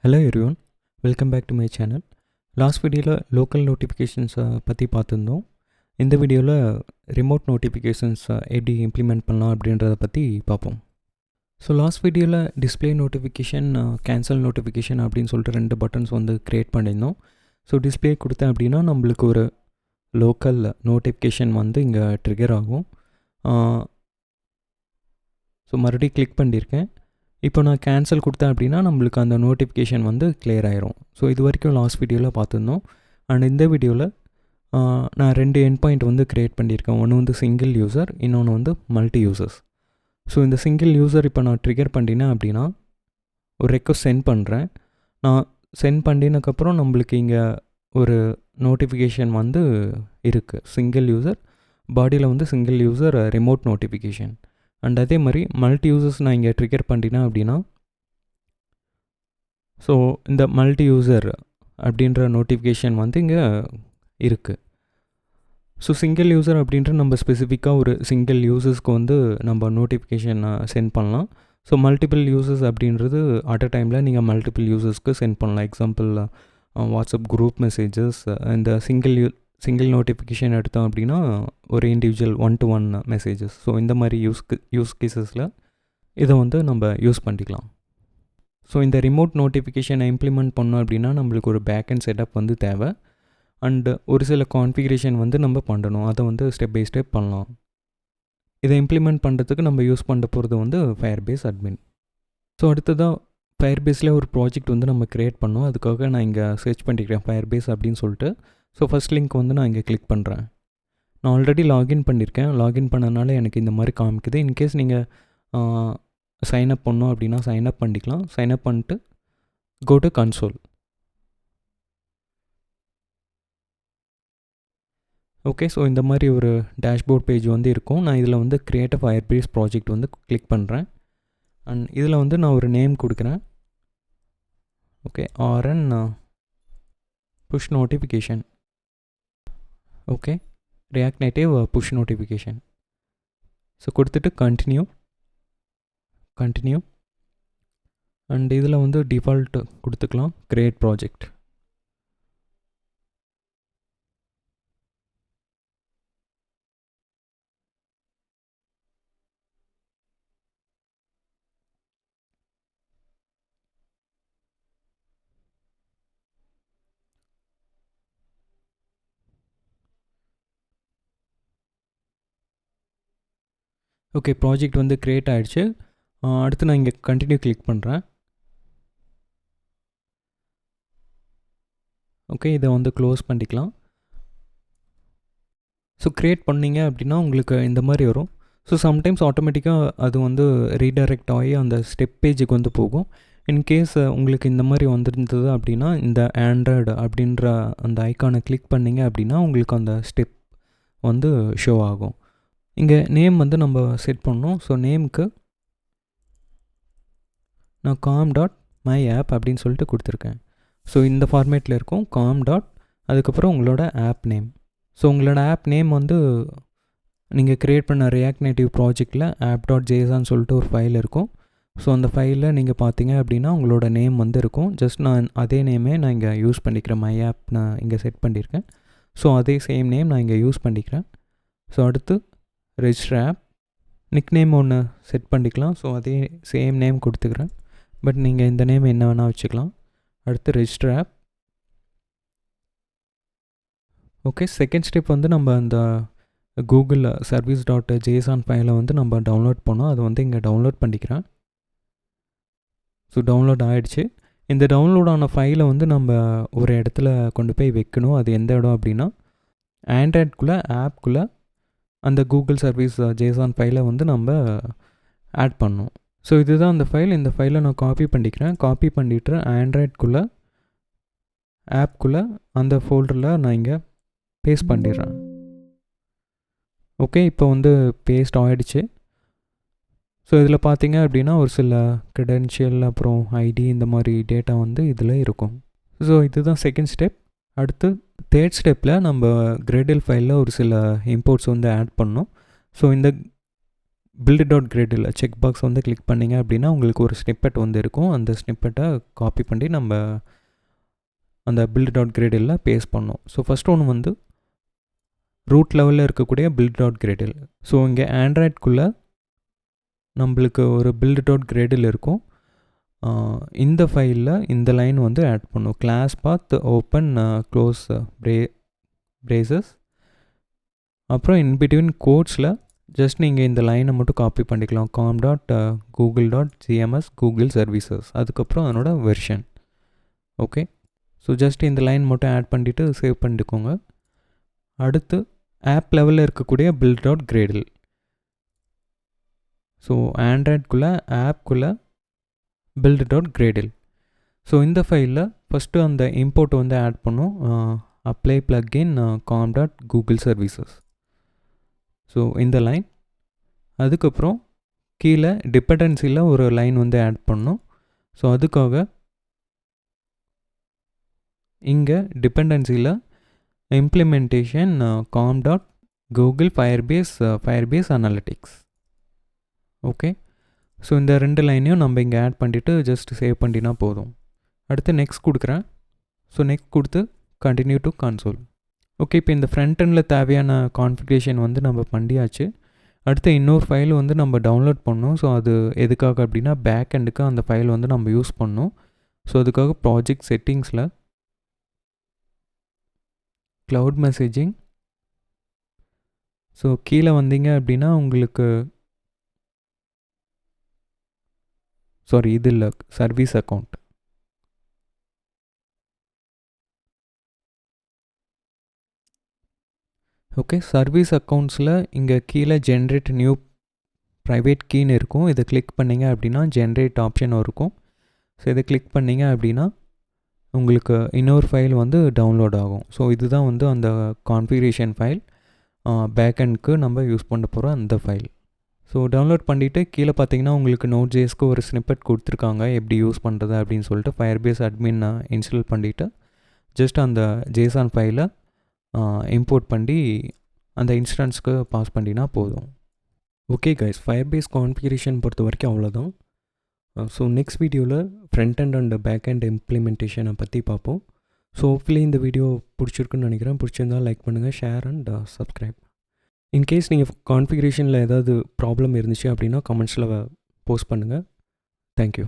Hello everyone, welcome back to my channel. Last வீடியோவில் local நோட்டிஃபிகேஷன்ஸை பற்றி பார்த்துருந்தோம். இந்த வீடியோவில் ரிமோட் நோட்டிஃபிகேஷன்ஸ் எப்படி இம்ப்ளிமெண்ட் பண்ணலாம் அப்படின்றத பற்றி பார்ப்போம். ஸோ லாஸ்ட் வீடியோவில் டிஸ்பிளே நோட்டிஃபிகேஷன், கேன்சல் நோட்டிஃபிகேஷன் அப்படின்னு சொல்லிட்டு 2 பட்டன்ஸ் வந்து க்ரியேட் பண்ணியிருந்தோம். ஸோ டிஸ்பிளே கொடுத்தேன் அப்படின்னா நம்மளுக்கு ஒரு லோக்கல் நோட்டிஃபிகேஷன் வந்து இங்கே ட்ரிகர் ஆகும். ஸோ மறுபடியும் கிளிக் பண்ணியிருக்கேன். இப்போ நான் கேன்சல் கொடுத்தேன் அப்படின்னா நம்மளுக்கு அந்த நோட்டிஃபிகேஷன் வந்து கிளியர் ஆயிரும். ஸோ இது வரைக்கும் லாஸ்ட் வீடியோவில் பார்த்துருந்தோம். அண்ட் இந்த வீடியோவில் நான் 2 எண்ட் பாயிண்ட் வந்து க்ரியேட் பண்ணியிருக்கேன். ஒன்று வந்து சிங்கிள் யூசர், இன்னொன்று வந்து மல்டி யூசர்ஸ். ஸோ இந்த சிங்கிள் யூசர் இப்போ நான் ட்ரிகர் பண்ணினேன் அப்படின்னா ஒரு ரெக்வஸ்ட் சென்ட் பண்ணுறேன். நான் சென்ட் பண்ணினதுக்கப்புறம் நம்மளுக்கு இங்கே ஒரு நோட்டிஃபிகேஷன் வந்து இருக்குது. சிங்கிள் யூசர் பாடியில் வந்து single user remote notification. And அதே மாதிரி மல்டி யூசர்ஸ் நான் இங்கே ட்ரிகர் பண்ணிட்டேன் அப்படின்னா ஸோ இந்த மல்டி யூசர் அப்படின்ற நோட்டிஃபிகேஷன் வந்து இங்கே இருக்குது. ஸோ சிங்கிள் யூசர் அப்படின்ற நம்ம ஸ்பெசிஃபிக்காக ஒரு சிங்கிள் யூசர்ஸ்க்கு வந்து நம்ம நோட்டிஃபிகேஷன் சென்ட் பண்ணலாம். ஸோ மல்டிபிள் யூசர்ஸ் அப்படின்றது அட் அ டைமில் நீங்கள் மல்டிபிள் யூசர்ஸ்க்கு சென்ட் பண்ணலாம். Example WhatsApp group messages. இந்த சிங்கிள் நோட்டிஃபிகேஷன் எடுத்தோம் அப்படின்னா ஒரு இண்டிவிஜுவல் 1-to-1 மெசேஜஸ். ஸோ இந்த மாதிரி யூஸ் கேசஸில் இதை வந்து நம்ம யூஸ் பண்ணிக்கலாம். ஸோ இந்த ரிமோட் நோட்டிஃபிகேஷனை இம்ப்ளிமெண்ட் பண்ணோம் அப்படின்னா நம்மளுக்கு ஒரு பேக்அண்ட் செட்டப் வந்து தேவை. அண்டு ஒரு சில கான்ஃபிகரேஷன் வந்து நம்ம பண்ணணும். அதை வந்து ஸ்டெப் பை ஸ்டெப் பண்ணலாம். இதை இம்ப்ளிமெண்ட் பண்ணுறதுக்கு நம்ம யூஸ் பண்ண போகிறது வந்து ஃபயர்பேஸ் அட்மின். ஸோ அடுத்ததாக ஃபயர்பேஸில் ஒரு ப்ராஜெக்ட் வந்து நம்ம க்ரியேட் பண்ணோம். அதுக்காக நான் இங்கே சர்ச் பண்ணிக்கிறேன் ஃபயர்பேஸ் அப்படின்னு சொல்லிட்டு. ஸோ ஃபஸ்ட் லிங்க் வந்து நான் இங்கே கிளிக் பண்ணுறேன். நான் ஆல்ரெடி லாகின் பண்ணியிருக்கேன். லாகின் பண்ணனால எனக்கு இந்த மாதிரி காமிக்குது. இன்கேஸ் நீங்கள் சைன்அப் பண்ணோம் அப்படின்னா சைன்அப் பண்ணிக்கலாம். சைன்அப் பண்ணிட்டு go to console. Okay, so இந்த மாதிரி ஒரு டேஷ்போர்ட் பேஜ் வந்து இருக்கும். நான் இதில் வந்து கிரியேட் ஃபயர்பேஸ் ப்ராஜெக்ட் வந்து கிளிக் பண்ணுறேன். அண்ட் இதில் வந்து நான் ஒரு நேம் கொடுக்குறேன். Okay, RN push notification. Okay, React Native push notification. So கொடுத்துட்டு கண்டினியூ அண்ட் இதில் வந்து டிஃபால்ட் கொடுத்துக்கலாம் கிரியேட் ப்ராஜெக்ட். ஓகே, ப்ராஜெக்ட் வந்து க்ரியேட் ஆகிடுச்சு. அடுத்து நான் இங்கே கண்டினியூ கிளிக் பண்ணுறேன். ஓகே, இதை வந்து க்ளோஸ் பண்ணிக்கலாம். ஸோ க்ரியேட் பண்ணிங்க அப்படின்னா உங்களுக்கு இந்த மாதிரி வரும். ஸோ சம்டைம்ஸ் ஆட்டோமேட்டிக்காக அது வந்து ரீடைரக்ட் ஆகி அந்த ஸ்டெப் பேஜுக்கு வந்து போகும். இன்கேஸ் உங்களுக்கு இந்த மாதிரி வந்துருந்தது அப்படின்னா இந்த ஆண்ட்ராய்டு அப்படின்ற அந்த ஐக்கானை கிளிக் பண்ணிங்க அப்படின்னா உங்களுக்கு அந்த ஸ்டெப் வந்து ஷோ ஆகும். இங்கே நேம் வந்து நம்ம செட் பண்ணோம். ஸோ நேமுக்கு நான் com.myApp அப்படின்னு சொல்லிட்டு கொடுத்துருக்கேன். ஸோ இந்த ஃபார்மேட்டில் இருக்கும் com. அதுக்கப்புறம் உங்களோட ஆப் நேம். ஸோ உங்களோட ஆப் நேம் வந்து நீங்கள் க்ரியேட் பண்ண React Native ப்ராஜெக்டில் app.json சொல்லிட்டு ஒரு ஃபைல் இருக்கும். ஸோ அந்த ஃபைலில் நீங்கள் பார்த்தீங்க அப்படின்னா உங்களோட நேம் வந்து இருக்கும். ஜஸ்ட் நான் அதே நேமே நான் இங்கே யூஸ் பண்ணிக்கிறேன். myApp நான் இங்கே செட் பண்ணியிருக்கேன். ஸோ அதே சேம் நேம் நான் இங்கே யூஸ் பண்ணிக்கிறேன். ஸோ அடுத்து ரெஜிஸ்டர் ஆப். நிக் நேம் ஒன்று செட் பண்ணிக்கலாம். ஸோ அதே சேம் நேம் கொடுத்துக்கிறேன். பட் நீங்கள் இந்த நேம் என்ன வேணால் வச்சுக்கலாம். அடுத்து register app. Okay, second step வந்து நம்ம அந்த கூகுள் service.json ஃபைலை வந்து நம்ம டவுன்லோட் பண்ணோம். அதை வந்து இங்கே டவுன்லோட் பண்ணிக்கிறேன். ஸோ டவுன்லோட் ஆகிடுச்சு. இந்த டவுன்லோட் ஆன ஃபைலை வந்து நம்ம ஒரு இடத்துல கொண்டு போய் வைக்கணும். அது எந்த இடம் அப்படின்னா ஆண்ட்ராய்டுக்குள்ளே ஆப்குள்ளே அந்த கூகுள் சர்வீஸ் ஜேசான் ஃபைலை வந்து நம்ம ஆட் பண்ணோம். ஸோ இதுதான் அந்த ஃபைல். இந்த ஃபைலை நான் காப்பி பண்ணிக்கிறேன். காப்பி பண்ணிவிட்டு ஆண்ட்ராய்டுக்குள்ளே ஆப்குள்ளே அந்த ஃபோல்டரில் நான் இங்கே பேஸ்ட் பண்ணிடுறேன். ஓகே, இப்போ வந்து பேஸ்ட் ஆகிடுச்சு. ஸோ இதில் பார்த்தீங்க அப்படின்னா ஒரு சில க்ரெடென்ஷியல் அப்புறம் ஐடி இந்த மாதிரி டேட்டா வந்து இதில் இருக்கும். ஸோ இதுதான் செகண்ட் ஸ்டெப். அடுத்து தேர்ட் ஸ்டெப்பில் நம்ம Gradle ஃபைலில் ஒரு சில இம்போர்ட்ஸ் வந்து ஆட் பண்ணோம். ஸோ இந்த build.gradle செக் பாக்ஸ் வந்து கிளிக் பண்ணிங்க அப்படின்னா உங்களுக்கு ஒரு ஸ்னிப்பெட் வந்து இருக்கும். அந்த ஸ்னிப்பெட்டை காப்பி பண்ணி நம்ம அந்த build.gradle பேஸ்ட் பண்ணோம். ஸோ ஃபஸ்ட் ஒன்று வந்து ரூட் லெவலில் இருக்கக்கூடிய build.gradle. ஸோ இங்கே ஆண்ட்ராய்டுக்குள்ளே நம்மளுக்கு ஒரு build.gradle இருக்கும். இந்த ஃபைலில் இந்த லைன் வந்து ஆட் பண்ணும். கிளாஸ் பாத் ஓப்பன் க்ளோஸ் பிரேசஸ், அப்புறம் இன்பிட்வீன் கோட்ஸில் ஜஸ்ட் நீங்கள் இந்த லைனை மட்டும் காப்பி பண்ணிக்கலாம். com.google.gms கூகுள் சர்வீசஸ், அதுக்கப்புறம் அதனோட வெர்ஷன். ஓகே, ஸோ ஜஸ்ட் இந்த லைன் மட்டும் ஆட் பண்ணிவிட்டு சேவ் பண்ணிக்கோங்க. அடுத்து ஆப் லெவலில் இருக்கக்கூடிய build.gradle. So ஆண்ட்ராய்டுக்குள்ளே ஆப்குள்ளே build.gradle. ஸோ இந்த ஃபைலில் ஃபஸ்ட்டு அந்த இம்போர்ட் வந்து ஆட் பண்ணும். Apply plugin com.google services. So இந்த லைன், அதுக்கப்புறம் கீழே டிபெண்டன்சியில் ஒரு லைன் வந்து ஆட் பண்ணும். ஸோ அதுக்காக இங்கே டிபெண்டன்சியில் implementation com.google firebase analytics. Okay, so இந்த 2 லைனையும் நம்ம இங்கே ஆட் பண்ணிவிட்டு ஜஸ்ட் சேவ் பண்ணினா போதும். அடுத்து நெக்ஸ்ட் கொடுக்குறேன். ஸோ நெக்ஸ்ட் கொடுத்து கண்டினியூ டு கன்சோல். ஓகே, இப்போ இந்த ஃப்ரண்ட் எண்டில் தேவையான கான்ஃபிகரேஷன் வந்து நம்ம பண்ணியாச்சு. அடுத்து இன்னொரு ஃபைல் வந்து நம்ம டவுன்லோட் பண்ணோம். ஸோ அது எதுக்காக அப்படின்னா பேக் எண்டுக்கு அந்த ஃபைல் வந்து நம்ம யூஸ் பண்ணோம். ஸோ அதுக்காக ப்ராஜெக்ட் செட்டிங்ஸில் க்ளவுட் மெசேஜிங், ஸோ கீழே வந்தீங்க அப்படின்னா உங்களுக்கு இது இல்லை, சர்வீஸ் அக்கௌண்ட். ஓகே, சர்வீஸ் அக்கௌண்ட்ஸில் இங்கே கீழே ஜென்ரேட் நியூ ப்ரைவேட் கீன்னு இருக்கும். இதை கிளிக் பண்ணிங்க அப்படின்னா ஜென்ரேட் ஆப்ஷன் இருக்கும். ஸோ இதை கிளிக் பண்ணிங்க அப்படின்னா உங்களுக்கு இன்னொரு ஃபைல் வந்து டவுன்லோட் ஆகும். ஸோ இதுதான் வந்து அந்த கான்ஃபிகரேஷன் ஃபைல், பேக்எண்டுக்கு நம்ம யூஸ் பண்ண போகிற அந்த ஃபைல். ஸோ டவுன்லோட் பண்ணிவிட்டு கீழே பார்த்தீங்கன்னா உங்களுக்கு Node.jsக்கு ஒரு ஸ்னிப்பெட் கொடுத்துருக்காங்க எப்படி யூஸ் பண்ணுறது அப்படின்னு சொல்லிட்டு. ஃபயர்பேஸ் அட்மின் இன்ஸ்டால் பண்ணிவிட்டு ஜஸ்ட் அந்த ஜேசான் ஃபைலை இம்போர்ட் பண்ணி அந்த இன்ஸ்டன்ஸ்க்கு பாஸ் பண்ணினா போதும். ஓகே கைஸ், ஃபயர்பேஸ் கான்ஃபிகரேஷன் பொறுத்த வரைக்கும் அவ்வளோதான். ஸோ நெக்ஸ்ட் வீடியோவில் front end and back end இம்ப்ளிமெண்டேஷனை பற்றி பார்ப்போம். ஸோ ஹோப்ஃபுல்லி இந்த வீடியோ பிடிச்சிருக்குன்னு நினைக்கிறேன். பிடிச்சிருந்தால் லைக் பண்ணுங்கள், ஷேர் அண்ட் சப்ஸ்கிரைப். இன்கேஸ் நீங்கள் கான்ஃபிகரேஷனில் ஏதாவது ப்ராப்ளம் இருந்துச்சு அப்படின்னா கமெண்ட்ஸில் போஸ்ட் பண்ணுங்கள். தேங்க்யூ.